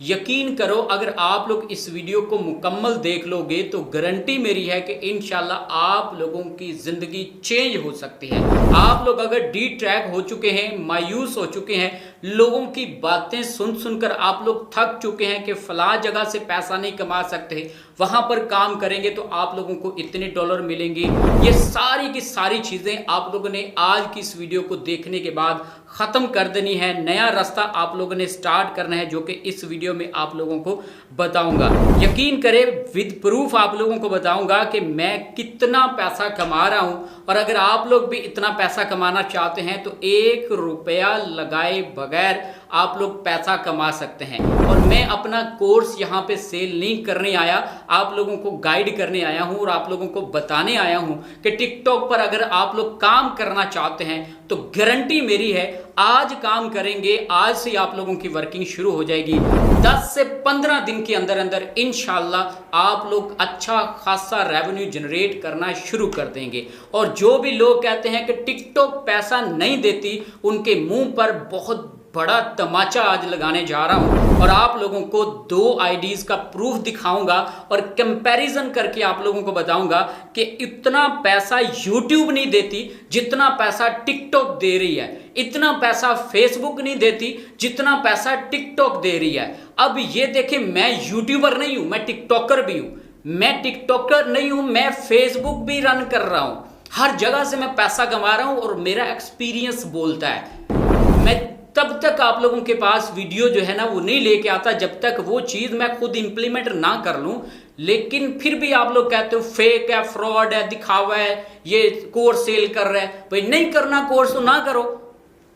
यकीन करो, अगर आप लोग इस वीडियो को मुकम्मल देख लोगे तो गारंटी मेरी है कि इंशाल्लाह आप लोगों की ज़िंदगी चेंज हो सकती है। आप लोग अगर डी ट्रैक हो चुके हैं, मायूस हो चुके हैं, लोगों की बातें सुन सुनकर आप लोग थक चुके हैं कि फ़लाँ जगह से पैसा नहीं कमा सकते, वहाँ पर काम करेंगे तो आप लोगों को इतने डॉलर मिलेंगे, ये सारी की सारी चीज़ें आप लोगों ने आज की इस वीडियो को देखने के बाद ख़त्म कर देनी है। नया रास्ता आप लोगों ने स्टार्ट करना है, जो कि इस वीडियो में आप लोगों को बताऊंगा। यकीन करें, विद प्रूफ आप लोगों को बताऊंगा कि मैं कितना पैसा कमा रहा हूं, और अगर आप लोग भी इतना पैसा कमाना चाहते हैं तो 1 रुपया लगाए बगैर आप लोग पैसा कमा सकते हैं। और मैं अपना कोर्स यहाँ पे सेल नहीं करने आया, आप लोगों को गाइड करने आया हूँ और आप लोगों को बताने आया हूँ कि टिकटॉक पर अगर आप लोग काम करना चाहते हैं तो गारंटी मेरी है, आज काम करेंगे, आज से आप लोगों की वर्किंग शुरू हो जाएगी। 10 से 15 दिन के अंदर अंदर इंशाल्लाह आप लोग अच्छा खासा रेवेन्यू जनरेट करना शुरू कर देंगे। और जो भी लोग कहते हैं कि टिकटॉक पैसा नहीं देती, उनके मुंह पर बहुत बड़ा तमाचा आज लगाने जा रहा हूं, और आप लोगों को 2 आईडीज का प्रूफ दिखाऊंगा और कंपैरिजन करके आप लोगों को बताऊंगा कि इतना पैसा यूट्यूब नहीं देती जितना पैसा टिकटॉक दे रही है, इतना पैसा फेसबुक नहीं देती जितना पैसा टिकटॉक दे रही है। अब ये देखें, मैं यूट्यूबर नहीं हूं, मैं टिकटॉकर भी हूं। मैं टिकटॉकर नहीं हूं, मैं फेसबुक भी रन कर रहा हूं, हर जगह से मैं पैसा कमा रहा हूं और मेरा एक्सपीरियंस बोलता है। मैं तब तक आप लोगों के पास वीडियो जो है ना वो नहीं लेके आता जब तक वो चीज़ मैं खुद इंप्लीमेंट ना कर लूँ। लेकिन फिर भी आप लोग कहते हो फेक है, फ्रॉड है, दिखावा है, ये कोर्स सेल कर रहा है। भाई नहीं करना कोर्स तो ना करो।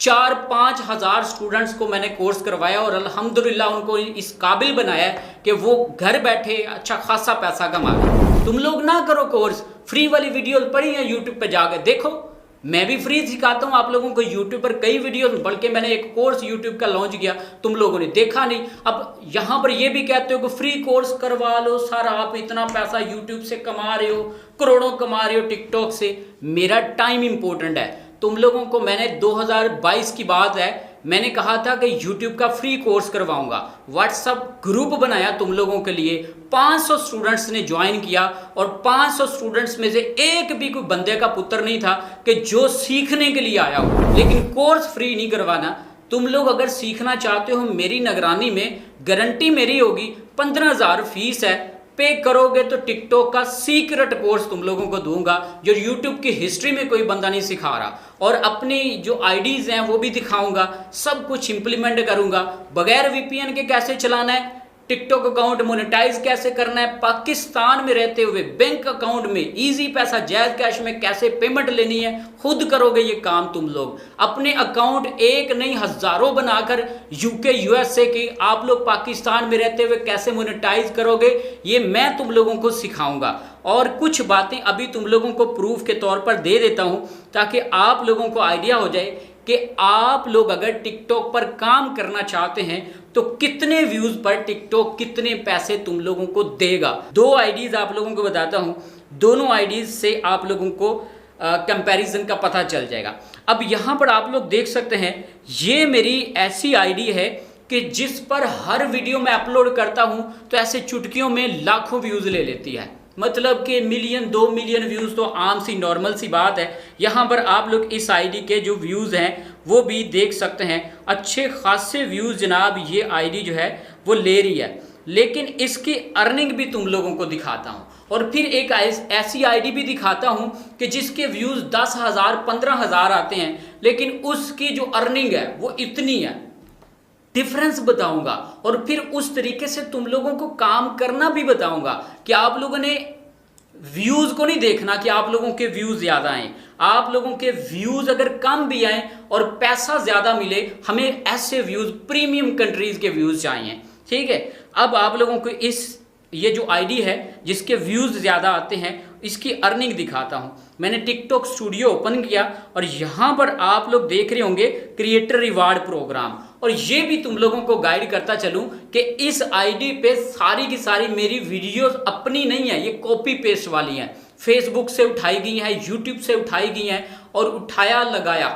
4-5 हज़ार स्टूडेंट्स को मैंने कोर्स करवाया और अल्हम्दुलिल्लाह उनको इस काबिल बनाया कि वो घर बैठे अच्छा खासा पैसा कमा रहे। तुम लोग ना करो कोर्स, फ्री वाली वीडियो पड़ी है यूट्यूब पे जाकर देखो। मैं भी फ्री सिखाता हूं आप लोगों को यूट्यूब पर कई वीडियोस, बल्कि मैंने एक कोर्स यूट्यूब का लॉन्च किया, तुम लोगों ने देखा नहीं। अब यहां पर ये भी कहते हो कि फ्री कोर्स करवा लो सर, आप इतना पैसा यूट्यूब से कमा रहे हो, करोड़ों कमा रहे हो टिकटॉक से। मेरा टाइम इंपॉर्टेंट है। तुम लोगों को मैंने 2022 की बात है, मैंने कहा था कि YouTube का फ्री कोर्स करवाऊंगा। व्हाट्सएप ग्रुप बनाया तुम लोगों के लिए, 500 स्टूडेंट्स ने ज्वाइन किया, और 500 स्टूडेंट्स में से एक भी कोई बंदे का पुत्र नहीं था कि जो सीखने के लिए आया हो। लेकिन कोर्स फ्री नहीं करवाना। तुम लोग अगर सीखना चाहते हो मेरी निगरानी में, गारंटी मेरी होगी, 15,000 फीस है, पे करोगे तो टिकटॉक का सीक्रेट कोर्स तुम लोगों को दूंगा जो यूट्यूब की हिस्ट्री में कोई बंदा नहीं सिखा रहा। और अपनी जो आईडीज हैं वो भी दिखाऊंगा, सब कुछ इंप्लीमेंट करूंगा। बगैर वीपीएन के कैसे चलाना है, टिकटॉक अकाउंट मोनेटाइज कैसे करना है, पाकिस्तान में रहते हुए बैंक अकाउंट में इजी पैसा जैज कैश में कैसे पेमेंट लेनी है, खुद करोगे ये काम तुम लोग। अपने अकाउंट एक नहीं हजारों बनाकर यूके यूएसए के आप लोग पाकिस्तान में रहते हुए कैसे मोनेटाइज करोगे, ये मैं तुम लोगों को सिखाऊंगा। और कुछ बातें अभी तुम लोगों को प्रूफ के तौर पर दे देता हूं ताकि आप लोगों को आइडिया हो जाए कि आप लोग अगर टिकटॉक पर काम करना चाहते हैं तो कितने व्यूज पर टिकटॉक कितने पैसे तुम लोगों को देगा। 2 आईडीज आप लोगों को बताता हूं, दोनों आईडीज से आप लोगों को कंपैरिजन का पता चल जाएगा। अब यहां पर आप लोग देख सकते हैं, ये मेरी ऐसी आईडी है कि जिस पर हर वीडियो में अपलोड करता हूं तो ऐसे चुटकियों में लाखों व्यूज ले लेती है। मतलब कि मिलियन 2 मिलियन व्यूज़ तो आम सी नॉर्मल सी बात है। यहाँ पर आप लोग इस आईडी के जो व्यूज़ हैं वो भी देख सकते हैं, अच्छे खासे व्यूज़ जनाब ये आईडी जो है वो ले रही है। लेकिन इसकी अर्निंग भी तुम लोगों को दिखाता हूँ, और फिर एक ऐसी आईडी भी दिखाता हूँ कि जिसके व्यूज़ 10,000 15,000 आते हैं, लेकिन उसकी जो अर्निंग है वो इतनी है। डिफरेंस बताऊंगा और फिर उस तरीके से तुम लोगों को काम करना भी बताऊंगा कि आप लोगों ने व्यूज को नहीं देखना कि आप लोगों के व्यूज ज्यादा आए। आप लोगों के व्यूज अगर कम भी आए और पैसा ज्यादा मिले, हमें ऐसे व्यूज प्रीमियम कंट्रीज के व्यूज चाहिए। ठीक है, अब आप लोगों को ये जो आईडी है जिसके व्यूज ज्यादा आते हैं, इसकी अर्निंग दिखाता हूं। मैंने टिकटॉक स्टूडियो ओपन किया और यहां पर आप लोग देख रहे होंगे क्रिएटर रिवार्ड प्रोग्राम, और ये भी तुम लोगों को गाइड करता चलूं कि इस आईडी पे सारी की सारी मेरी वीडियोस अपनी नहीं है, ये कॉपी पेस्ट वाली हैं, फेसबुक से उठाई गई हैं, यूट्यूब से उठाई गई हैं और उठाया लगाया,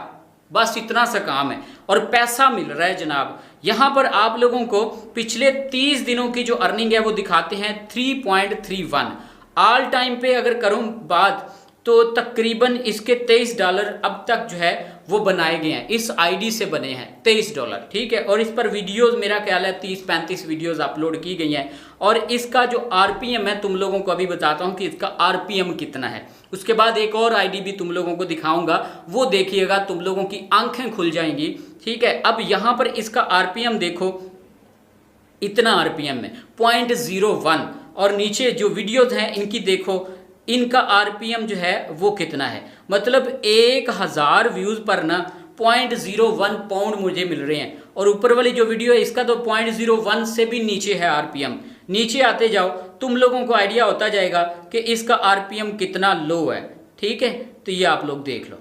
बस इतना सा काम है। और पैसा मिल रहा है जनाब। यहाँ पर आप लोगों को पिछले 30 दिनों की जो अर्निंग है वो दिखाते हैं 3.31। ऑल टाइम पे अगर करूँ बात तो तकरीबन इसके $23 अब तक जो है वो बनाए गए हैं, इस आईडी से बने हैं $23, ठीक है। और इस पर वीडियोस मेरा ख्याल है 30-35 वीडियोस अपलोड की गई हैं। और इसका जो आरपीएम है तुम लोगों को अभी बताता हूँ कि इसका आरपीएम कितना है। उसके बाद एक और आईडी भी तुम लोगों को दिखाऊंगा, वो देखिएगा, तुम लोगों की आंखें खुल जाएंगी, ठीक है। अब यहाँ पर इसका आरपीएम देखो, इतना आरपीएम है 0.01। और नीचे जो वीडियोज हैं इनकी देखो, इनका आरपीएम जो है वो कितना है, मतलब 1000 व्यूज पर ना 0.01 पाउंड मुझे मिल रहे हैं। और ऊपर वाली जो वीडियो है इसका तो 0.01 से भी नीचे है आरपीएम। नीचे आते जाओ, तुम लोगों को आइडिया होता जाएगा कि इसका आरपीएम कितना लो है, ठीक है। तो ये आप लोग देख लो।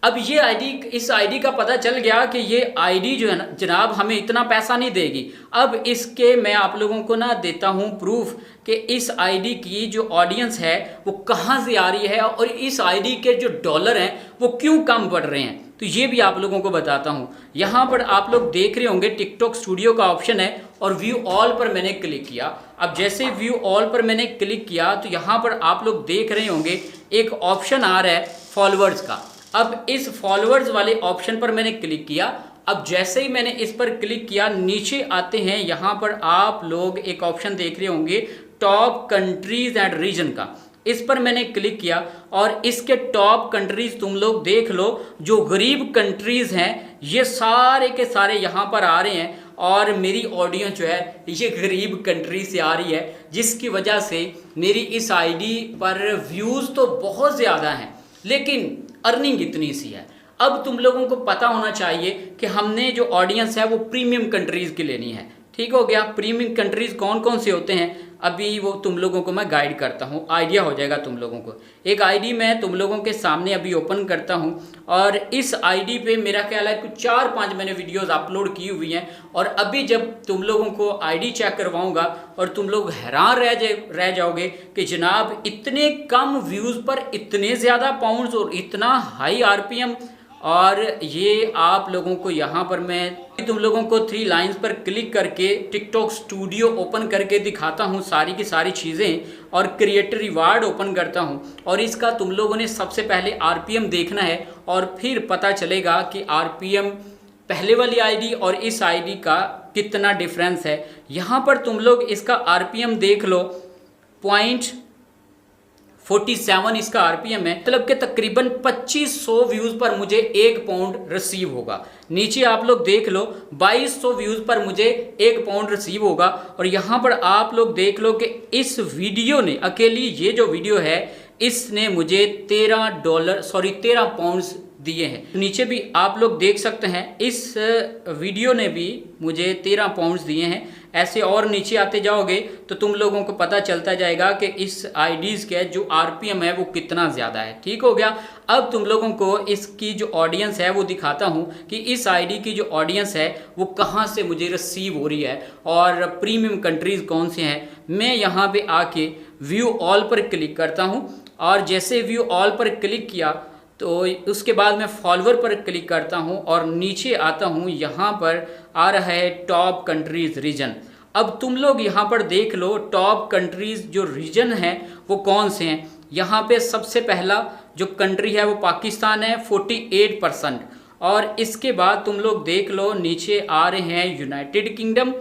अब ये आईडी, इस आईडी का पता चल गया कि ये आईडी जो है ना जनाब हमें इतना पैसा नहीं देगी। अब इसके मैं आप लोगों को ना देता हूँ प्रूफ कि इस आईडी की जो ऑडियंस है वो कहाँ से आ रही है और इस आईडी के जो डॉलर हैं वो क्यों कम बढ़ रहे हैं, तो ये भी आप लोगों को बताता हूँ। यहाँ पर आप लोग देख रहे होंगे टिकटॉक स्टूडियो का ऑप्शन है और व्यू ऑल पर मैंने क्लिक किया। अब जैसे व्यू ऑल पर मैंने क्लिक किया तो यहाँ पर आप लोग देख रहे होंगे एक ऑप्शन आ रहा है फॉलोअर्स का। अब इस फॉलोअर्स वाले ऑप्शन पर मैंने क्लिक किया। अब जैसे ही मैंने इस पर क्लिक किया, नीचे आते हैं, यहाँ पर आप लोग एक ऑप्शन देख रहे होंगे टॉप कंट्रीज एंड रीजन का। इस पर मैंने क्लिक किया और इसके टॉप कंट्रीज तुम लोग देख लो, जो गरीब कंट्रीज हैं ये सारे के सारे यहाँ पर आ रहे हैं। और मेरी ऑडियंस जो है ये गरीब कंट्री से आ रही है, जिसकी वजह से मेरी इस आईडी पर व्यूज़ तो बहुत ज़्यादा हैं लेकिन अर्निंग इतनी सी है। अब तुम लोगों को पता होना चाहिए कि हमने जो ऑडियंस है वो प्रीमियम कंट्रीज़ की लेनी है, ठीक हो गया। प्रीमियम कंट्रीज़ कौन कौन से होते हैं अभी वो तुम लोगों को मैं गाइड करता हूँ, आइडिया हो जाएगा तुम लोगों को। एक आईडी मैं तुम लोगों के सामने अभी ओपन करता हूँ और इस आईडी पे मेरा ख्याल है कुछ 4-5 मैंने वीडियोस अपलोड की हुई हैं। और अभी जब तुम लोगों को आईडी चेक करवाऊँगा और तुम लोग हैरान रह जाओगे कि जनाब इतने कम व्यूज़ पर इतने ज़्यादा पाउंड्स और इतना हाई आरपीएम। और ये आप लोगों को यहाँ पर मैं तुम लोगों को 3 लाइंस पर क्लिक करके टिकटॉक स्टूडियो ओपन करके दिखाता हूँ सारी की सारी चीज़ें, और क्रिएटर रिवार्ड ओपन करता हूँ। और इसका तुम लोगों ने सबसे पहले आरपीएम देखना है और फिर पता चलेगा कि आरपीएम पहले वाली आईडी और इस आईडी का कितना डिफरेंस है। यहाँ पर तुम लोग इसका आरपीएम देख लो, 0.47 इसका आरपीएम है, मतलब कि तकरीबन 2500 व्यूज़ पर मुझे 1 पाउंड रिसीव होगा। नीचे आप लोग देख लो 2200 व्यूज़ पर मुझे 1 पाउंड रिसीव होगा। और यहाँ पर आप लोग देख लो कि इस वीडियो ने अकेली, ये जो वीडियो है इसने मुझे $13 पाउंड्स दिए हैं। नीचे भी आप लोग देख सकते हैं इस वीडियो ने भी मुझे 13 पाउंड्स दिए हैं। ऐसे और नीचे आते जाओगे तो तुम लोगों को पता चलता जाएगा कि इस आईडीज़ के जो आरपीएम है वो कितना ज़्यादा है, ठीक हो गया। अब तुम लोगों को इसकी जो ऑडियंस है वो दिखाता हूँ कि इस आईडी की जो ऑडियंस है वो कहाँ से मुझे रिसीव हो रही है और प्रीमियम कंट्रीज़ कौन से हैं। मैं यहाँ पे आके व्यू ऑल पर क्लिक करता हूँ और जैसे व्यू ऑल पर क्लिक किया तो उसके बाद मैं फॉलोअर पर क्लिक करता हूं और नीचे आता हूं, यहाँ पर आ रहा है टॉप कंट्रीज़ रीजन। अब तुम लोग यहाँ पर देख लो टॉप कंट्रीज़ जो रीजन है वो कौन से हैं। यहाँ पे सबसे पहला जो कंट्री है वो पाकिस्तान है 48%। और इसके बाद तुम लोग देख लो नीचे आ रहे हैं यूनाइटेड किंगडम,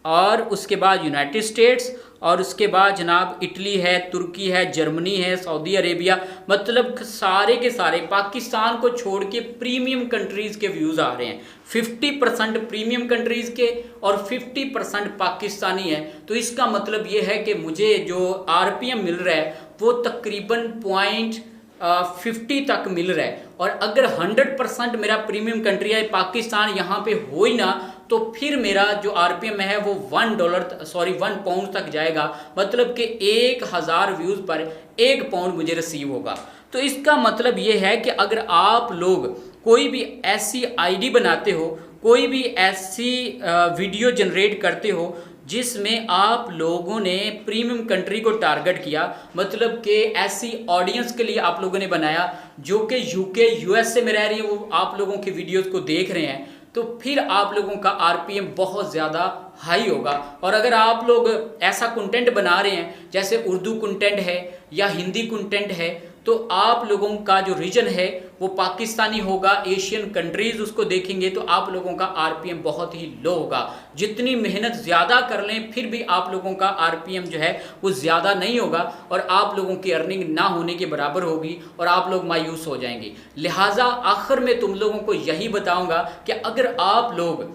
और उसके बाद यूनाइटेड स्टेट्स, और उसके बाद जनाब इटली है, तुर्की है, जर्मनी है, सऊदी अरेबिया, मतलब सारे के सारे पाकिस्तान को छोड़ के प्रीमियम कंट्रीज़ के व्यूज़ आ रहे हैं। 50% प्रीमियम कंट्रीज़ के और 50% पाकिस्तानी है। तो इसका मतलब ये है कि मुझे जो आरपीएम मिल रहा है वो तकरीबन 0.50 तक मिल रहा है। और अगर 100% मेरा प्रीमियम कंट्री है पाकिस्तान यहाँ पे हो ही ना, तो फिर मेरा जो आरपीएम है वो $1 पाउंड तक जाएगा, मतलब कि 1000 व्यूज़ पर 1 पाउंड मुझे रिसीव होगा। तो इसका मतलब ये है कि अगर आप लोग कोई भी ऐसी आईडी बनाते हो, कोई भी ऐसी वीडियो जनरेट करते हो जिसमें आप लोगों ने प्रीमियम कंट्री को टारगेट किया, मतलब कि ऐसी ऑडियंस के लिए आप लोगों ने बनाया जो कि यूके यूएसए में रह रही है, वो आप लोगों की वीडियोस को देख रहे हैं, तो फिर आप लोगों का आरपीएम बहुत ज़्यादा हाई होगा। और अगर आप लोग ऐसा कंटेंट बना रहे हैं जैसे उर्दू कंटेंट है या हिंदी कंटेंट है, तो आप लोगों का जो रीजन है वो पाकिस्तानी होगा, एशियन कंट्रीज़ उसको देखेंगे, तो आप लोगों का आरपीएम बहुत ही लो होगा। जितनी मेहनत ज़्यादा कर लें फिर भी आप लोगों का आरपीएम जो है वो ज़्यादा नहीं होगा और आप लोगों की अर्निंग ना होने के बराबर होगी और आप लोग मायूस हो जाएंगे। लिहाजा आखिर में तुम लोगों को यही बताऊंगा कि अगर आप लोग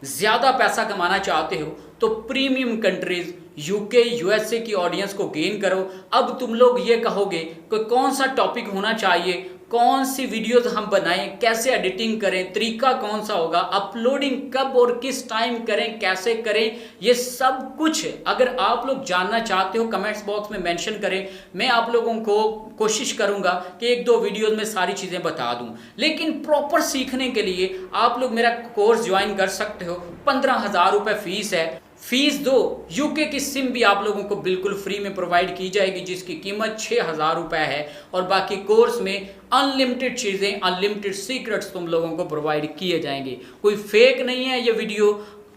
ज़्यादा पैसा कमाना चाहते हो तो प्रीमियम कंट्रीज़ यूके यूएसए की ऑडियंस को गेन करो। अब तुम लोग ये कहोगे कि कौन सा टॉपिक होना चाहिए, कौन सी वीडियोस हम बनाएं, कैसे एडिटिंग करें, तरीका कौन सा होगा, अपलोडिंग कब और किस टाइम करें, कैसे करें, ये सब कुछ अगर आप लोग जानना चाहते हो कमेंट्स बॉक्स में मेंशन करें। मैं आप लोगों को कोशिश करूंगा कि एक दो वीडियोस में सारी चीज़ें बता दूं। लेकिन प्रॉपर सीखने के लिए आप लोग मेरा कोर्स ज्वाइन कर सकते हो। 15,000 रुपये फीस है। फीस दो, यूके की सिम भी आप लोगों को बिल्कुल फ्री में प्रोवाइड की जाएगी जिसकी कीमत 6,000 रुपये है। और बाकी कोर्स में अनलिमिटेड चीज़ें, अनलिमिटेड सीक्रेट्स तुम लोगों को प्रोवाइड किए जाएंगे। कोई फेक नहीं है, ये वीडियो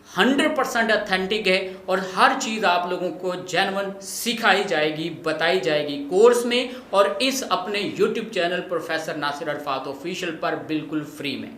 100% ऑथेंटिक है और हर चीज़ आप लोगों को जेन्युइन सिखाई जाएगी, बताई जाएगी कोर्स में और इस अपने YouTube channel professor Nasir Arafat official पर बिल्कुल फ्री में।